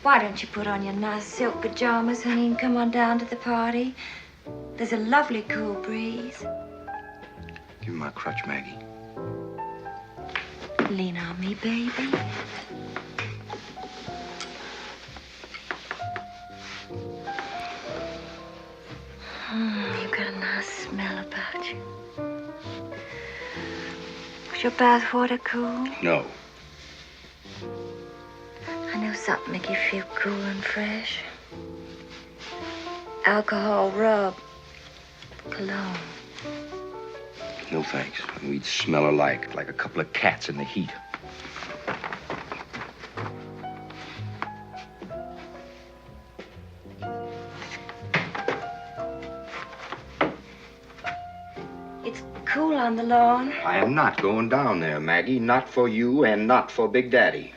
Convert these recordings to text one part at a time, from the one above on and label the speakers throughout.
Speaker 1: Why don't you put on your nice silk pajamas, honey, and come on down to the party? There's a lovely cool breeze.
Speaker 2: Give me my crutch, Maggie.
Speaker 1: Lean on me, baby. You've got a nice smell about you. Was your bath water cool?
Speaker 2: No.
Speaker 1: I know something make you feel cool and fresh. Alcohol rub. Cologne.
Speaker 2: No, thanks. We'd smell alike, like a couple of cats in the heat.
Speaker 1: It's cool on the lawn.
Speaker 2: I am not going down there, Maggie. Not for you and not for Big Daddy.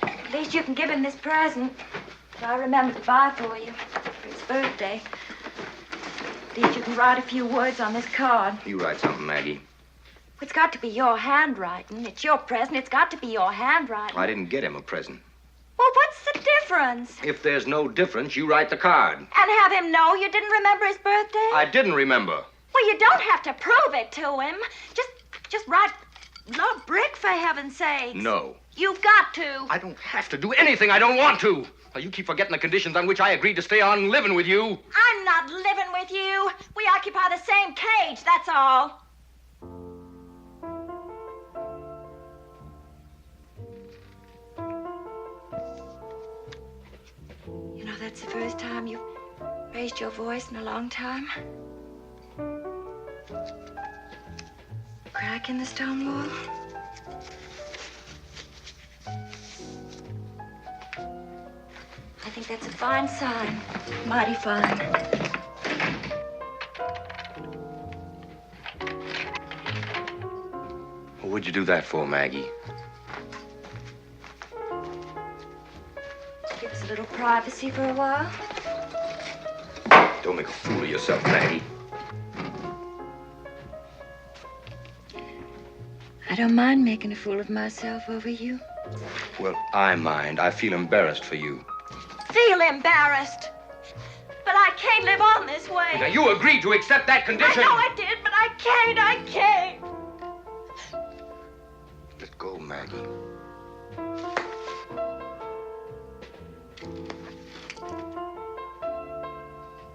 Speaker 1: At least you can give him this present that I remember to buy for you for his birthday. At least you can write a few words on this card.
Speaker 2: You write something, Maggie.
Speaker 1: It's got to be your handwriting. It's your present. It's got to be your handwriting.
Speaker 2: I didn't get him a present.
Speaker 1: Well, what's the difference?
Speaker 2: If there's no difference, you write the card.
Speaker 1: And have him know you didn't remember his birthday?
Speaker 2: I didn't remember.
Speaker 1: Well, you don't have to prove it to him. Just write love Brick, for heaven's sake.
Speaker 2: No.
Speaker 1: You've got to.
Speaker 2: I don't have to do anything I don't want to. Now, you keep forgetting the conditions on which I agreed to stay on living with you.
Speaker 1: I'm not living with you. We occupy the same cage, that's all. You know, that's the first time you've raised your voice in a long time. Crack in the stone wall. I think that's a fine sign. Mighty fine.
Speaker 2: Well, what'd you do that for, Maggie?
Speaker 1: Give us a little privacy for a while.
Speaker 2: Don't make a fool of yourself, Maggie.
Speaker 1: I don't mind making a fool of myself over you.
Speaker 2: Well, I mind. I feel embarrassed for you.
Speaker 1: Feel embarrassed. But I can't live on this way.
Speaker 2: Now, you agreed to accept that condition.
Speaker 1: I know I did, but I can't.
Speaker 2: Let go, Maggie.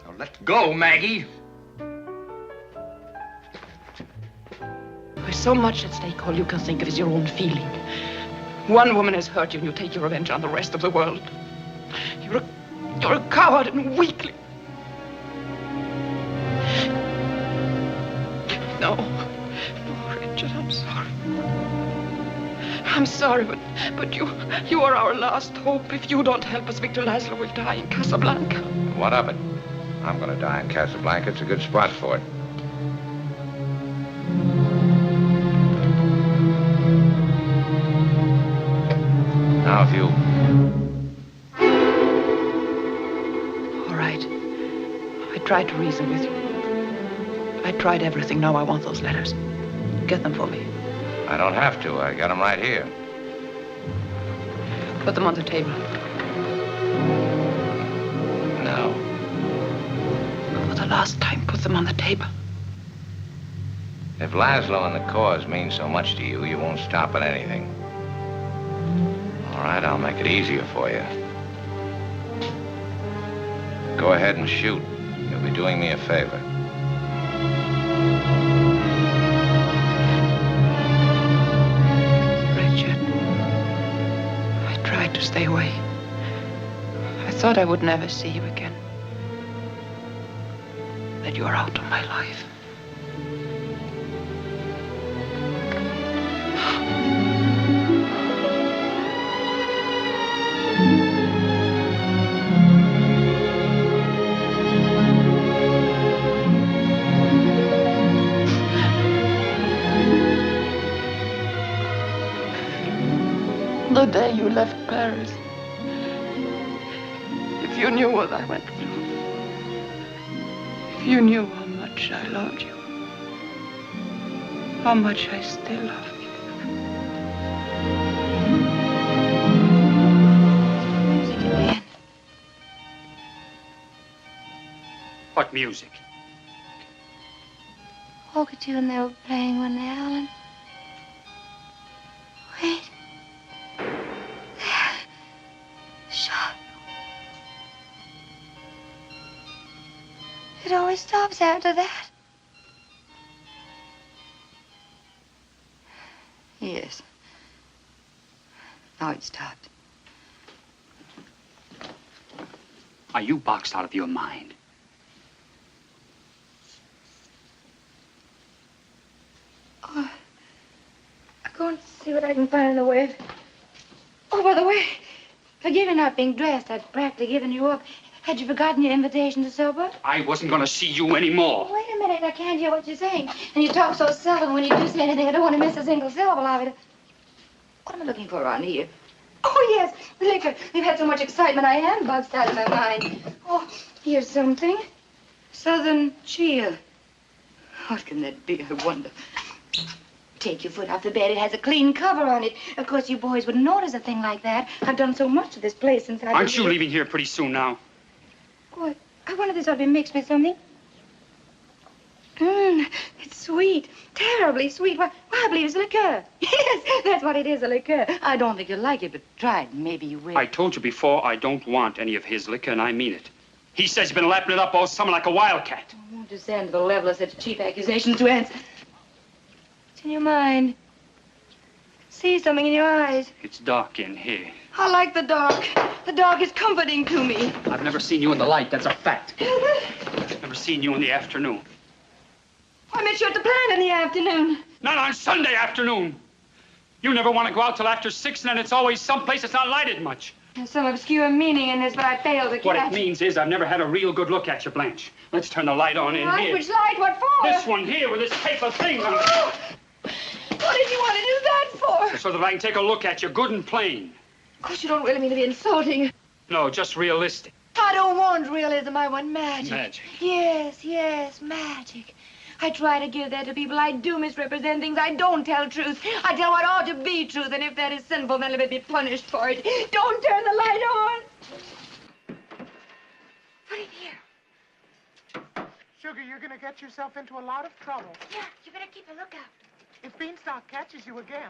Speaker 2: Now, let go, Maggie.
Speaker 3: There's so much at stake. All you can think of is your own feeling. One woman has hurt you, and you take your revenge on the rest of the world. You're a coward and weakling. No, Richard, I'm sorry. I'm sorry, but you are our last hope. If you don't help us, Victor Laszlo will die in Casablanca.
Speaker 4: What of it? I'm going to die in Casablanca. It's a good spot for it. Now, if you...
Speaker 3: All right. I tried to reason with you. I tried everything. Now I want those letters. Get them for me.
Speaker 4: I don't have to. I got them right here.
Speaker 3: Put them on the table.
Speaker 4: No.
Speaker 3: For the last time, put them on the table.
Speaker 4: If Laszlo and the cause mean so much to you, you won't stop at anything. All right, I'll make it easier for you. Go ahead and shoot. You'll be doing me a favor.
Speaker 3: Richard, I tried to stay away. I thought I would never see you again. That you are out of my life. The day you left Paris, if you knew what I went through, if you knew how much I loved you, how much I still love you.
Speaker 5: What music?
Speaker 1: Look at you and they were playing when they Alan. Wait. There. Shut. It always stops after that. Yes. Now it stopped.
Speaker 5: Are you boxed out of your mind?
Speaker 1: Oh, I'll go and see what I can find in the way. Oh, by the way, forgive me not being dressed. I'd practically given you up. Had you forgotten your invitation to supper?
Speaker 5: I wasn't going to see you anymore.
Speaker 1: Wait a minute, I can't hear what you're saying. And you talk so seldom. When you do say anything, I don't want to miss a single syllable of it. What am I looking for around here? Oh, yes, liquor. We've had so much excitement, I am buzzed out of my mind. Oh, here's something. Southern Chill. What can that be, I wonder? Take your foot off the bed. It has a clean cover on it. Of course, you boys wouldn't notice a thing like that. I've done so much to this place since I've
Speaker 5: Aren't you leaving here pretty soon now?
Speaker 1: What? I wonder if this ought to be mixed with something. It's sweet. Terribly sweet. Why, I believe it's liqueur. Yes, that's what it is, a liqueur. I don't think you'll like it, but try it. Maybe you will.
Speaker 5: I told you before I don't want any of his liquor, and I mean it. He says you've been lapping it up all summer like a wildcat.
Speaker 1: I won't descend to the level of such cheap accusations to answer. What's in your mind? See something in your eyes.
Speaker 5: It's dark in here.
Speaker 1: I like the dark. The dark is comforting to me.
Speaker 5: I've never seen you in the light, that's a fact. Never seen you in the afternoon.
Speaker 1: I met you at the plant in the afternoon.
Speaker 5: Not on Sunday afternoon. You never want to go out till after 6, and then it's always someplace that's not lighted much.
Speaker 1: There's some obscure meaning in this, but I failed to catch.
Speaker 5: What it means is I've never had a real good look at you, Blanche. Let's turn the light on in
Speaker 1: Light?
Speaker 5: here.
Speaker 1: Which light? What for?
Speaker 5: This one here with this paper thing on it.
Speaker 1: Oh! What did you want to do that for?
Speaker 5: So that I can take a look at you good and plain.
Speaker 1: Of course, you don't really mean to be insulting.
Speaker 5: No, just realistic.
Speaker 1: I don't want realism. I want magic.
Speaker 5: Magic.
Speaker 1: Yes, magic. I try to give that to people. I do misrepresent things. I don't tell truth. I tell what ought to be truth, and if that is sinful, then let me be punished for it. Don't turn the light on. Put it here.
Speaker 6: Sugar, you're going to get yourself into a lot of trouble.
Speaker 1: Yeah, you better keep a lookout.
Speaker 6: If Beanstalk catches you again.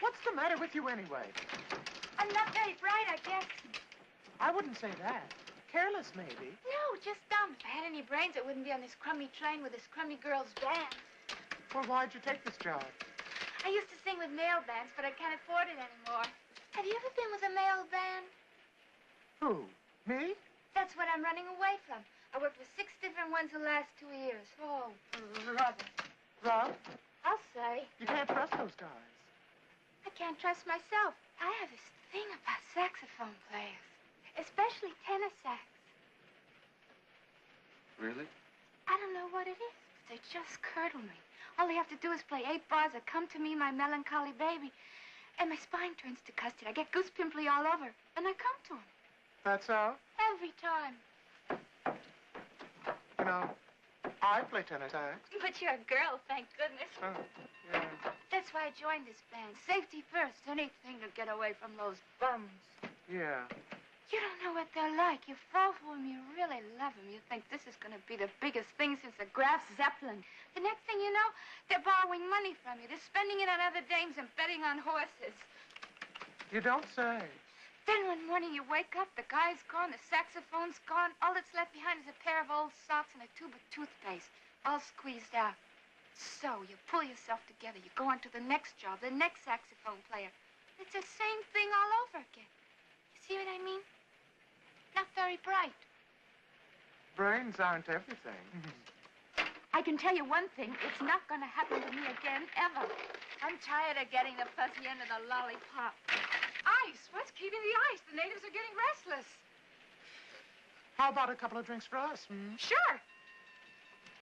Speaker 6: What's the matter with you anyway?
Speaker 1: I'm not very bright, I guess.
Speaker 6: I wouldn't say that. Careless, maybe.
Speaker 1: No, just dumb. If I had any brains, it wouldn't be on this crummy train with this crummy girl's band.
Speaker 6: Well, why'd you take this job?
Speaker 1: I used to sing with male bands, but I can't afford it anymore. Have you ever been with a male band?
Speaker 6: Who? Me?
Speaker 1: That's what I'm running away from. I worked with 6 different ones the last 2 years. Oh, brother.
Speaker 6: Rough?
Speaker 1: I'll say.
Speaker 6: You can't trust those guys.
Speaker 1: I can't trust myself. I have this thing about saxophone players, especially tenor sax.
Speaker 2: Really?
Speaker 1: I don't know what it is, but they just curdle me. All they have to do is play 8 bars of Come to Me, My Melancholy Baby, and my spine turns to custard. I get goose pimply all over, and I come to them.
Speaker 6: That's so?
Speaker 1: Every time.
Speaker 6: You know, I play tenor sax.
Speaker 1: But you're a girl, thank goodness.
Speaker 6: Oh, yeah.
Speaker 1: That's why I joined this band. Safety first. Anything to get away from those bums.
Speaker 6: Yeah.
Speaker 1: You don't know what they're like. You fall for them. You really love them. You think this is going to be the biggest thing since the Graf Zeppelin. The next thing you know, they're borrowing money from you. They're spending it on other dames and betting on horses.
Speaker 6: You don't say.
Speaker 1: Then one morning you wake up, the guy's gone, the saxophone's gone. All that's left behind is a pair of old socks and a tube of toothpaste, all squeezed out. So you pull yourself together. You go on to the next job, the next saxophone player. It's the same thing all over again. You see what I mean? Not very bright.
Speaker 6: Brains aren't everything.
Speaker 1: I can tell you one thing. It's not going to happen to me again, ever. I'm tired of getting the fuzzy end of the lollipop.
Speaker 3: Ice? What's keeping the ice? The natives are getting restless.
Speaker 6: How about a couple of drinks for us?
Speaker 3: Sure.